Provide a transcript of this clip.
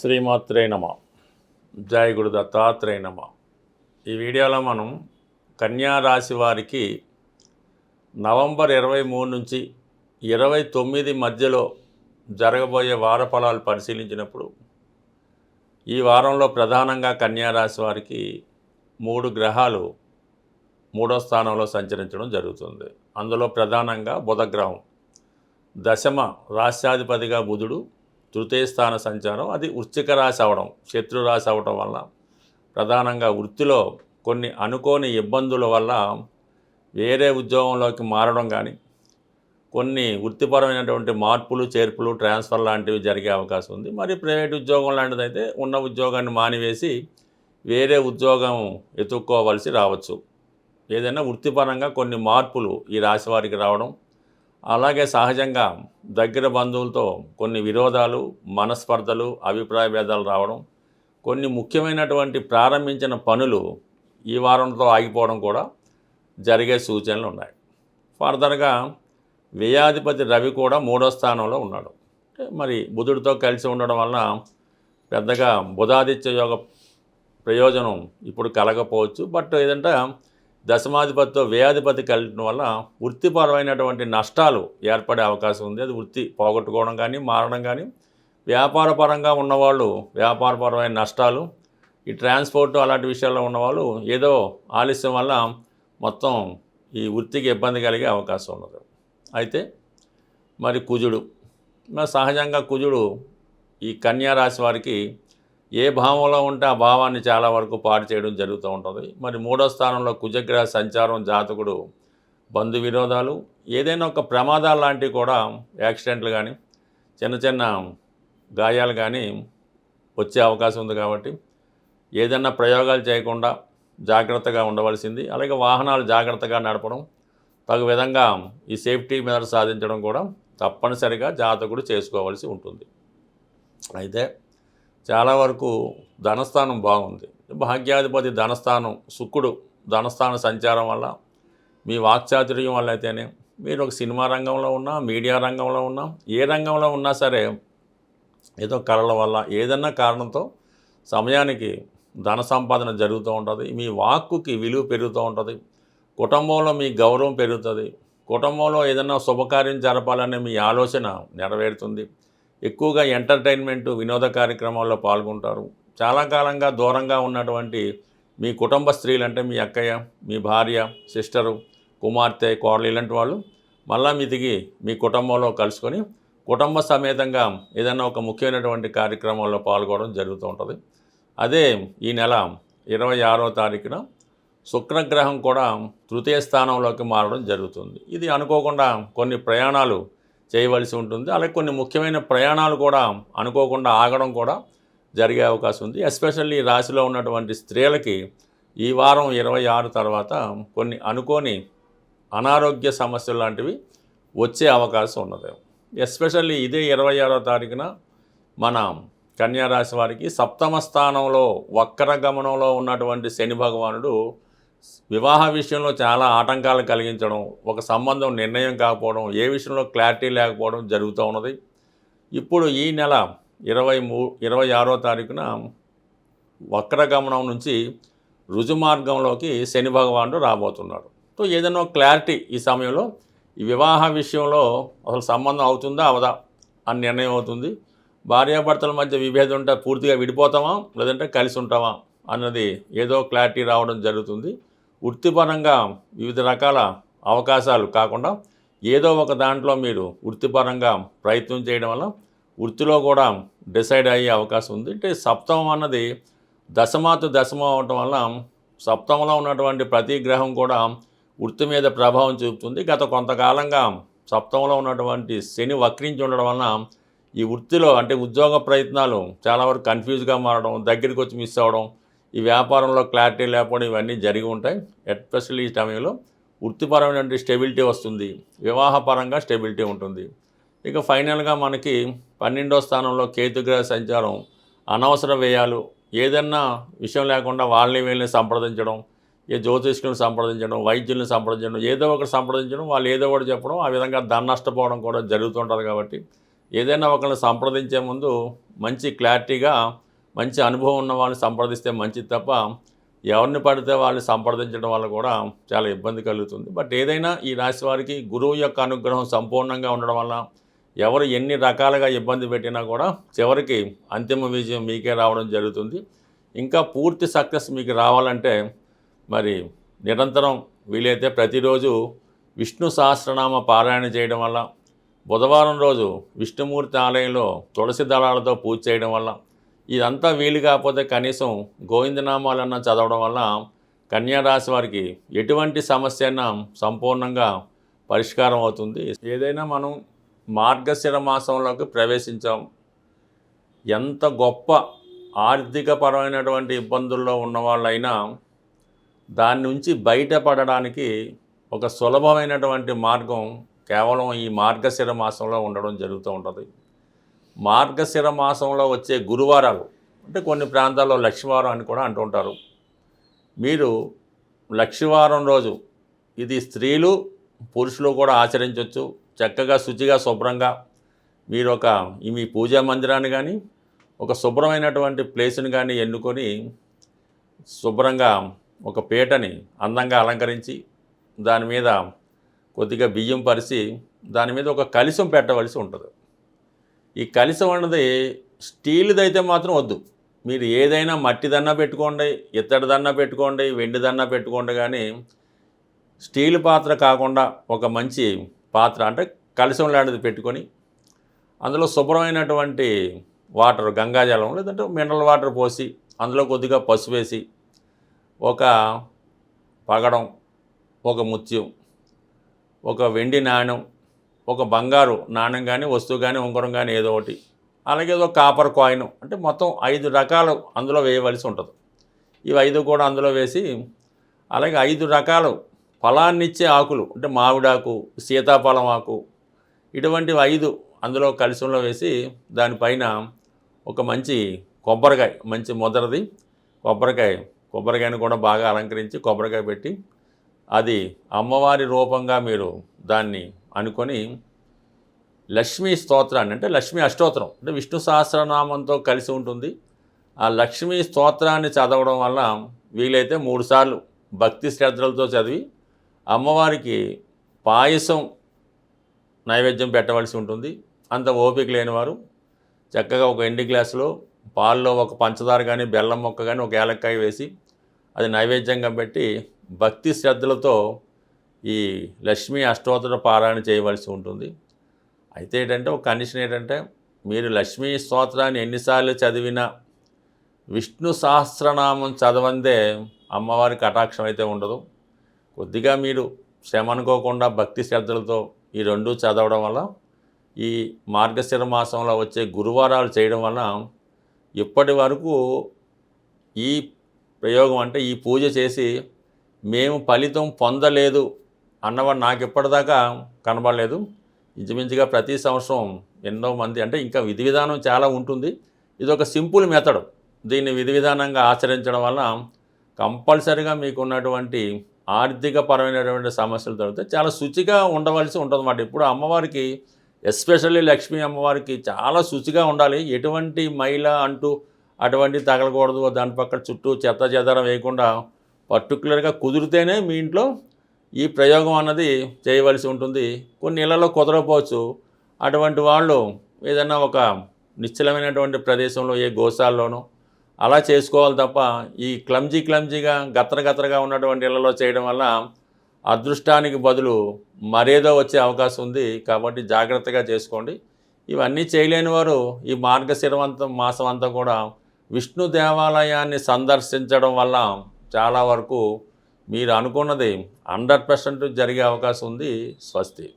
శ్రీమాత్రే నమ. జై గురు దత్తాత్రేయ నమ. ఈ వీడియోలో మనం కన్యా రాశి వారికి నవంబర్ 23 నుంచి 29 మధ్యలో జరగబోయే వార ఫలాలు పరిశీలించినప్పుడు ఈ వారంలో ప్రధానంగా కన్యా రాశి వారికి 3 గ్రహాలు 3వ స్థానంలో సంచరించడం జరుగుతుంది. అందులో ప్రధానంగా బుధగ్రహం దశమ రాశ్యాధిపతిగా బుధుడు తృతీయ స్థాన సంచారం, అది వృశ్చిక రాశి అవడం, శత్రు రాశి అవడం వల్ల ప్రధానంగా వృత్తిలో కొన్ని అనుకోని ఇబ్బందుల వల్ల వేరే ఉద్యోగంలోకి మారడం కానీ, కొన్ని వృత్తిపరమైనటువంటి మార్పులు చేర్పులు ట్రాన్స్ఫర్ లాంటివి జరిగే అవకాశం ఉంది. మరి ప్రైవేట్ ఉద్యోగం లాంటిదైతే ఉన్న ఉద్యోగాన్ని మానివేసి వేరే ఉద్యోగం ఎత్తుక్కోవలసి రావచ్చు. ఏదైనా వృత్తిపరంగా కొన్ని మార్పులు ఈ రాశి వారికి రావడం, అలాగే సహజంగా దగ్గర బంధువులతో కొన్ని విరోధాలు, మనస్పర్ధలు, అభిప్రాయ భేదాలు రావడం, కొన్ని ముఖ్యమైనటువంటి ప్రారంభించిన పనులు ఈ వారంతో ఆగిపోవడం కూడా జరిగే సూచనలు ఉన్నాయి. ఫర్దర్గా వ్యయాధిపతి రవి కూడా 3వ స్థానంలో ఉన్నాడు. మరి బుధుడితో కలిసి ఉండడం వలన పెద్దగా బుధాదిత్య యోగ ప్రయోజనం ఇప్పుడు కలగకపోవచ్చు. బట్ ఏదంటే దశమాధిపతితో వ్యయాధిపతి కలియడం వల్ల వృత్తిపరమైనటువంటి నష్టాలు ఏర్పడే అవకాశం ఉంది. అది వృత్తి పోగొట్టుకోవడం కానీ, మారడం కానీ, వ్యాపారపరంగా ఉన్నవాళ్ళు వ్యాపారపరమైన నష్టాలు, ఈ ట్రాన్స్పోర్ట్ అలాంటి విషయాల్లో ఉన్నవాళ్ళు ఏదో ఆలస్యం వల్ల మొత్తం ఈ వృత్తికి ఇబ్బంది కలిగే అవకాశం ఉన్నది. అయితే మరి కుజుడు, సహజంగా కుజుడు ఈ కన్యా రాశి వారికి ఏ భావంలో ఉంటే ఆ భావాన్ని చాలా వరకు పాడు చేయడం జరుగుతూ ఉంటుంది. మరి 3వ స్థానంలో కుజగ్రహ సంచారం జాతకుడు బంధు విరోధాలు, ఏదైనా ఒక ప్రమాదాలు లాంటివి కూడా, యాక్సిడెంట్లు కానీ, చిన్న చిన్న గాయాలు కానీ వచ్చే అవకాశం ఉంది. కాబట్టి ఏదైనా ప్రయోగాలు చేయకుండా జాగ్రత్తగా ఉండవలసింది. అలాగే వాహనాలు జాగ్రత్తగా నడపడం, తగు విధంగా ఈ సేఫ్టీ మీద సాధించడం కూడా తప్పనిసరిగా జాతకుడు చేసుకోవాల్సి ఉంటుంది. అయితే చాలా వరకు ధనస్థానం బాగుంది. భాగ్యాధిపతి ధనస్థానం శుక్రుడు ధనస్థాన సంచారం వల్ల మీ వాక్చాతుర్యం వల్ల అయితేనే, మీరు ఒక సినిమా రంగంలో ఉన్నా, మీడియా రంగంలో ఉన్నా, ఏ రంగంలో ఉన్నా సరే ఏదో కళల వల్ల ఏదన్నా కారణంతో సమయానికి ధన సంపాదన జరుగుతూ ఉంటుంది. మీ వాక్కుకి విలువ పెరుగుతూ ఉంటుంది. కుటుంబంలో మీ గౌరవం పెరుగుతుంది. కుటుంబంలో ఏదైనా శుభకార్యం జరపాలనే మీ ఆలోచన నెరవేరుతుంది. ఎక్కువగా ఎంటర్టైన్మెంట్, వినోద కార్యక్రమాల్లో పాల్గొంటారు. చాలా కాలంగా దూరంగా ఉన్నటువంటి మీ కుటుంబ స్త్రీలు, అంటే మీ అక్కయ్య, మీ భార్య, సిస్టరు, కుమార్తె, కోడలు, ఇలాంటి వాళ్ళు మళ్ళా తిరిగి మీ కుటుంబంలో కలుసుకొని కుటుంబ సమేతంగా ఏదైనా ఒక ముఖ్యమైనటువంటి కార్యక్రమాల్లో పాల్గొనడం జరుగుతూ ఉంటుంది. అదే ఈ నెల 26వ తారీఖున శుక్రగ్రహం కూడా తృతీయ స్థానంలోకి మారడం జరుగుతుంది. ఇది అనుకోకుండా కొన్ని ప్రయాణాలు చేయవలసి ఉంటుంది. అలాగే కొన్ని ముఖ్యమైన ప్రయాణాలు కూడా అనుకోకుండా ఆగడం కూడా జరిగే అవకాశం ఉంది. ఎస్పెషల్లీ ఈ రాశిలో ఉన్నటువంటి స్త్రీలకి ఈ వారం 26 తర్వాత కొన్ని అనుకోని అనారోగ్య సమస్యలు లాంటివి వచ్చే అవకాశం ఉన్నది. ఎస్పెషల్లీ ఇదే 26వ తారీఖున మన కన్యా రాశి వారికి 7వ స్థానంలో వక్ర గమనంలో ఉన్నటువంటి శని భగవానుడు వివాహ విషయంలో చాలా ఆటంకాలు కలిగించడం, ఒక సంబంధం నిర్ణయం కాకపోవడం, ఏ విషయంలో క్లారిటీ లేకపోవడం జరుగుతూ ఉన్నది. ఇప్పుడు ఈ నెల 26వ తారీఖున వక్రగమనం నుంచి రుజుమార్గంలోకి శని భగవానుడు రాబోతున్నాడు. సో ఏదైనా క్లారిటీ ఈ సమయంలో ఈ వివాహ విషయంలో అసలు సంబంధం అవుతుందా అవదా అని నిర్ణయం అవుతుంది. భార్యాభర్తల మధ్య విభేదం ఉంటే పూర్తిగా విడిపోతామా లేదంటే కలిసి ఉంటామా అన్నది ఏదో క్లారిటీ రావడం జరుగుతుంది. వృత్తిపరంగా వివిధ రకాల అవకాశాలు కాకుండా ఏదో ఒక దాంట్లో మీరు వృత్తిపరంగా ప్రయత్నం చేయడం వల్ల వృత్తిలో కూడా డిసైడ్ అయ్యే అవకాశం ఉంది. అంటే సప్తమం అన్నది దశమాతు దశమం అవటం వల్ల సప్తమంలో ఉన్నటువంటి ప్రతి గ్రహం కూడా వృత్తి మీద ప్రభావం చూపుతుంది. గత కొంతకాలంగా సప్తమంలో ఉన్నటువంటి శని వక్రించి ఉండడం వలన ఈ వృత్తిలో, అంటే ఉద్యోగ ప్రయత్నాలు చాలా వరకు కన్ఫ్యూజ్గా మారడం, దగ్గరికి వచ్చి మిస్ అవ్వడం, ఈ వ్యాపారంలో క్లారిటీ లేకపోవడం ఇవన్నీ జరిగి ఉంటాయి. ఎస్పెషల్లీ ఈ సమయంలో వృత్తిపరమైన స్టెబిలిటీ వస్తుంది, వివాహపరంగా స్టెబిలిటీ ఉంటుంది. ఇక ఫైనల్గా మనకి 12వ స్థానంలో కేతుగ్రహ సంచారం అనవసర వ్యయాలు, ఏదన్నా విషయం లేకుండా వాళ్ళని వీళ్ళని సంప్రదించడం, ఏ జ్యోతిష్కులను సంప్రదించడం, వైద్యుల్ని సంప్రదించడం, ఏదో ఒకటి సంప్రదించడం, వాళ్ళు ఏదో ఒకటి చెప్పడం, ఆ విధంగా ధన నష్టపోవడం కూడా జరుగుతుంటుంది. కాబట్టి ఏదైనా ఒకరిని సంప్రదించే ముందు మంచి క్లారిటీగా మంచి అనుభవం ఉన్న వాళ్ళని సంప్రదిస్తే మంచిది తప్ప ఎవరిని పడితే వాళ్ళని సంప్రదించడం వల్ల కూడా చాలా ఇబ్బంది కలుగుతుంది. బట్ ఏదైనా ఈ రాశి వారికి గురువు యొక్క అనుగ్రహం సంపూర్ణంగా ఉండడం వల్ల ఎవరు ఎన్ని రకాలుగా ఇబ్బంది పెట్టినా కూడా చివరికి అంతిమ విజయం మీకే రావడం జరుగుతుంది. ఇంకా పూర్తి సక్సెస్ మీకు రావాలంటే మరి నిరంతరం వీలైతే ప్రతిరోజు విష్ణు సహస్రనామ పారాయణ చేయడం వల్ల, బుధవారం రోజు విష్ణుమూర్తి ఆలయంలో తులసి దళాలతో పూజ చేయడం వల్ల, ఇదంతా వీలు కాకపోతే కనీసం గోవిందనామాలన్నా చదవడం వల్ల కన్యారాశి వారికి ఎటువంటి సమస్య అయినా సంపూర్ణంగా పరిష్కారం అవుతుంది. ఏదైనా మనం మార్గశిర మాసంలోకి ప్రవేశించాం, ఎంత గొప్ప ఆర్థికపరమైనటువంటి ఇబ్బందుల్లో ఉన్నవాళ్ళైనా దాని నుంచి బయటపడడానికి ఒక సులభమైనటువంటి మార్గం కేవలం ఈ మార్గశిర మాసంలో ఉండడం జరుగుతూ ఉంటుంది. మార్గశిర మాసంలో వచ్చే గురువారాలు అంటే కొన్ని ప్రాంతాల్లో లక్షవారం అని కూడా అంటుంటారు. మీరు లక్షవారం రోజు ఇది స్త్రీలు పురుషులు కూడా ఆచరించవచ్చు. చక్కగా శుచిగా శుభ్రంగా మీరు మీ పూజా మందిరాన్ని కానీ ఒక శుభ్రమైనటువంటి ప్లేస్ని కానీ ఎన్నుకొని శుభ్రంగా ఒక పీటని అందంగా అలంకరించి దాని మీద కొద్దిగా బియ్యం పరిచి దాని మీద ఒక కలశం పెట్టవలసి ఉంటుంది. ఈ కలశం అన్నది స్టీల్ది అయితే మాత్రం వద్దు. మీరు ఏదైనా మట్టిదన్నా పెట్టుకోండి, ఇత్తడిదన్నా పెట్టుకోండి, వెండిదన్నా పెట్టుకోండి, కానీ స్టీల్ పాత్ర కాకుండా ఒక మంచి పాత్ర అంటే కలశం లాంటిది పెట్టుకొని అందులో శుభ్రమైనటువంటి వాటర్ గంగాజలం లేదంటే మినరల్ వాటర్ పోసి అందులో కొద్దిగా పసుపు వేసి ఒక పగడం, ఒక ముత్యం, ఒక వెండి నాణ్యం, ఒక బంగారు నాణ్యం కానీ వస్తువు కానీ ఉంగరం కానీ ఏదో ఒకటి, అలాగే ఏదో కాపర్ కాయిన్ అంటే మొత్తం 5 రకాలు అందులో వేయవలసి ఉంటుంది. ఇవి 5 కూడా అందులో వేసి అలాగే 5 రకాలు ఫలాన్నిచ్చే ఆకులు అంటే మామిడాకు, సీతాఫలం ఆకు, ఇటువంటివి 5 అందులో కలశంలో వేసి దానిపైన ఒక మంచి కొబ్బరికాయ, మంచి మొదటిది కొబ్బరికాయను కూడా బాగా అలంకరించి కొబ్బరికాయ పెట్టి అది అమ్మవారి రూపంగా మీరు దాన్ని అనుకొని లక్ష్మీ స్తోత్రాన్ని అంటే లక్ష్మీ అష్టోత్తరం అంటే విష్ణు సహస్రనామంతో కలిసి ఉంటుంది. ఆ లక్ష్మీ స్తోత్రాన్ని చదవడం వల్ల వీలైతే 3 సార్లు భక్తి శ్రద్ధలతో చదివి అమ్మవారికి పాయసం నైవేద్యం పెట్టవలసి ఉంటుంది. అంత ఓపిక లేనివారు చక్కగా ఒక ఎండి గ్లాసులో పాల్లో ఒక పంచదార కానీ బెల్లం మొక్క కానీ ఒక ఏలక్కాయ వేసి అది నైవేద్యంగా పెట్టి భక్తి శ్రద్ధలతో ఈ లక్ష్మీ అష్టోత్తర పారాయణ చేయవలసి ఉంటుంది. అయితే ఏంటంటే ఒక కండిషన్ ఏంటంటే మీరు లక్ష్మీ స్తోత్రాన్ని ఎన్నిసార్లు చదివినా విష్ణు సహస్రనామం చదవందే అమ్మవారి కటాక్షం అయితే ఉండదు. కొద్దిగా మీరు శ్రమ అనుకోకుండా భక్తి శ్రద్ధలతో ఈ 2 చదవడం వల్ల ఈ మార్గశిర మాసంలో వచ్చే గురువారాలు చేయడం వల్ల ఇప్పటి వరకు ఈ ప్రయోగం అంటే ఈ పూజ చేసి మేము ఫలితం పొందలేదు అన్నవాడు నాకు ఇప్పటిదాకా కనబడలేదు. ఇంచుమించుగా ప్రతి సంవత్సరం ఎన్నో మంది అంటే ఇంకా విధి విధానం చాలా ఉంటుంది. ఇది ఒక సింపుల్ మెథడ్. దీన్ని విధి విధానంగా ఆచరించడం వల్ల కంపల్సరీగా మీకు ఉన్నటువంటి ఆర్థిక పరమైనటువంటి సమస్యలు తగ్గితే చాలా శుచిగా ఉండవలసి ఉంటుంది అన్నమాట. ఇప్పుడు అమ్మవారికి ఎస్పెషల్లీ లక్ష్మీ అమ్మవారికి చాలా శుచిగా ఉండాలి. ఎటువంటి మైల అంటూ అటువంటి తగలకూడదు. దాని పక్కన చుట్టూ చెత్త చెదారం వేయకుండా పర్టికులర్గా కుదిరితేనే మీ ఇంట్లో ఈ ప్రయోగం అన్నది చేయవలసి ఉంటుంది. కొన్ని ఇళ్లలో కుదరకపోవచ్చు. అటువంటి వాళ్ళు ఏదైనా ఒక నిశ్చలమైనటువంటి ప్రదేశంలో ఏ గోశాలలోనో అలా చేసుకోవాలి తప్ప ఈ క్లమ్జీగా గత్తరగా ఉన్నటువంటి ఇళ్లలో చేయడం వల్ల అదృష్టానికి బదులు మరేదో వచ్చే అవకాశం ఉంది. కాబట్టి జాగ్రత్తగా చేసుకోండి. ఇవన్నీ చేయలేని వారు ఈ మార్గశిర మాసం అంతా కూడా విష్ణు దేవాలయాన్ని సందర్శించడం వల్ల చాలా వరకు మీరు అనుకున్నది 100% జరిగే అవకాశం ఉంది. స్వస్తి.